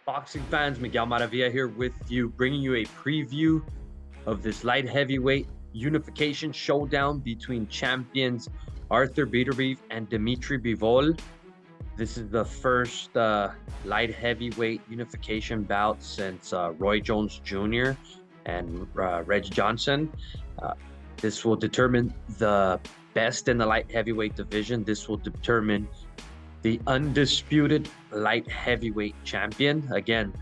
Boxing fans, Miguel Maravilla here with you, bringing you a preview of this light heavyweight unification showdown between champions Artur Beterbiev and Dmitry Bivol. This is the first light heavyweight unification bout since Roy Jones Jr. and Reg Johnson. This will determine the best in the light heavyweight division. This will determine the undisputed light heavyweight champion. Again,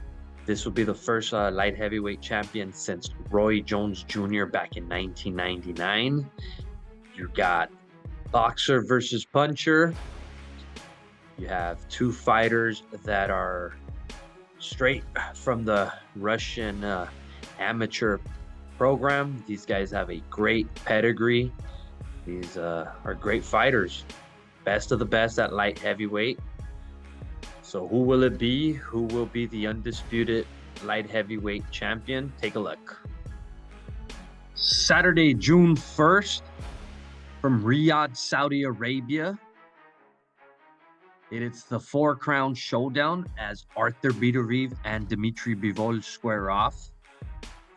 this will be the first light heavyweight champion since Roy Jones Jr. back in 1999. You got boxer versus puncher. You have two fighters that are straight from the Russian amateur program. These guys have a great pedigree. These are great fighters. Best of the best at light heavyweight. So who will it be? Who will be the undisputed light heavyweight champion? Take a look. Saturday, June 1st, from Riyadh, Saudi Arabia. It's the Four Crown Showdown as Artur Beterbiev and Dmitry Bivol square off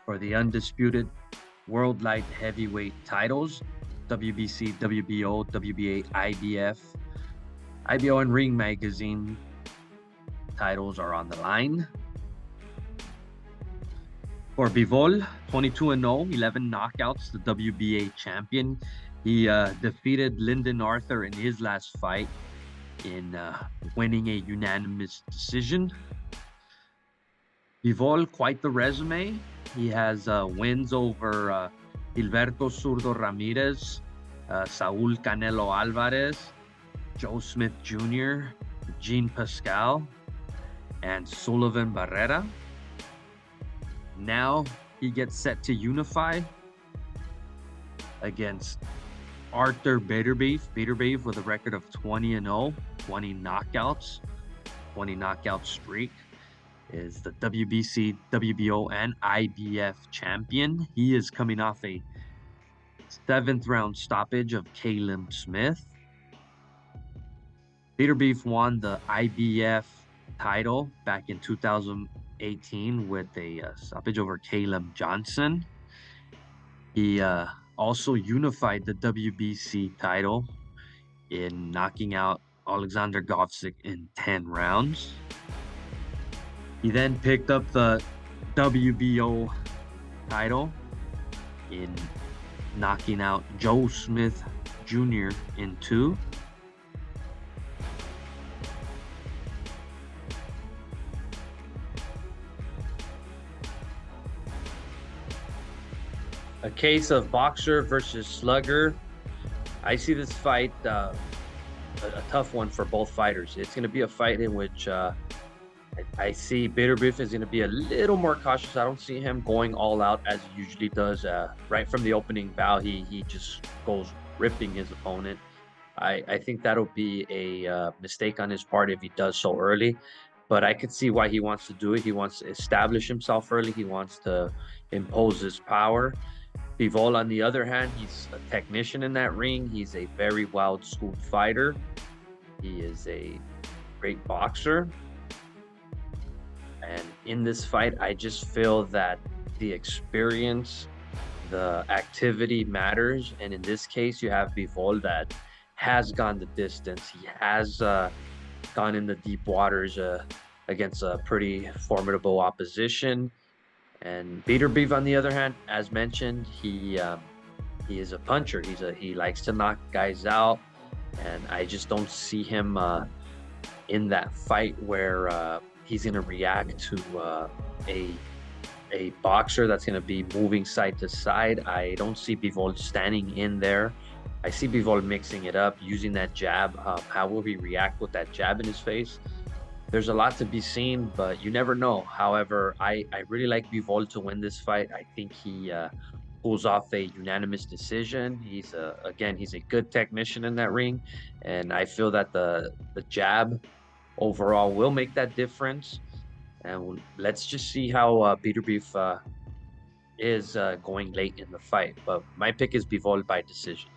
for the undisputed world light heavyweight titles. WBC, WBO, WBA, IBF, IBO, and Ring Magazine titles are on the line. For Bivol, 22-0, 11 knockouts, the WBA champion. He defeated Lyndon Arthur in his last fight in winning a unanimous decision. Bivol, quite the resume. He has wins over Gilberto Zurdo Ramirez, Saul Canelo Alvarez, Joe Smith Jr., Jean Pascal, and Sullivan Barrera. Now he gets set to unify against Artur Beterbiev. Beterbiev with a record of 20-0, 20 knockouts, 20 knockout streak. Is the WBC, WBO, and IBF champion. He is coming off a 7th round stoppage of Caleb Smith. Beterbiev won the IBF title back in 2018 with a stoppage over Caleb Johnson. He also unified the WBC title in knocking out Alexander Govsik in 10 rounds. He then picked up the WBO title in knocking out Joe Smith Jr. in 2. A case of boxer versus slugger. I see this fight a tough one for both fighters. It's going to be a fight in which I see Beterbiev is going to be a little more cautious. I don't see him going all out as he usually does. Right from the opening bout, he just goes ripping his opponent. I think that'll be a mistake on his part if he does so early. But I could see why he wants to do it. He wants to establish himself early. He wants to impose his power. Bivol, on the other hand, he's a technician in that ring. He's a very wild-schooled fighter. He is a great boxer. And in this fight, I just feel that the experience, the activity matters. And in this case, you have Bivol that has gone the distance. He has gone in the deep waters against a pretty formidable opposition. And Beterbiev, on the other hand, as mentioned, he is a puncher. He likes to knock guys out. And I just don't see him in that fight where he's going to react to a boxer that's going to be moving side to side. I don't see Bivol standing in there. I see Bivol mixing it up, using that jab. How will he react with that jab in his face? There's a lot to be seen, but you never know. However, I really like Bivol to win this fight. I think he pulls off a unanimous decision. He's a good technician in that ring. And I feel that the jab overall will make that difference. And let's just see how Beterbiev is going late in the fight. But my pick is Bivol by decision.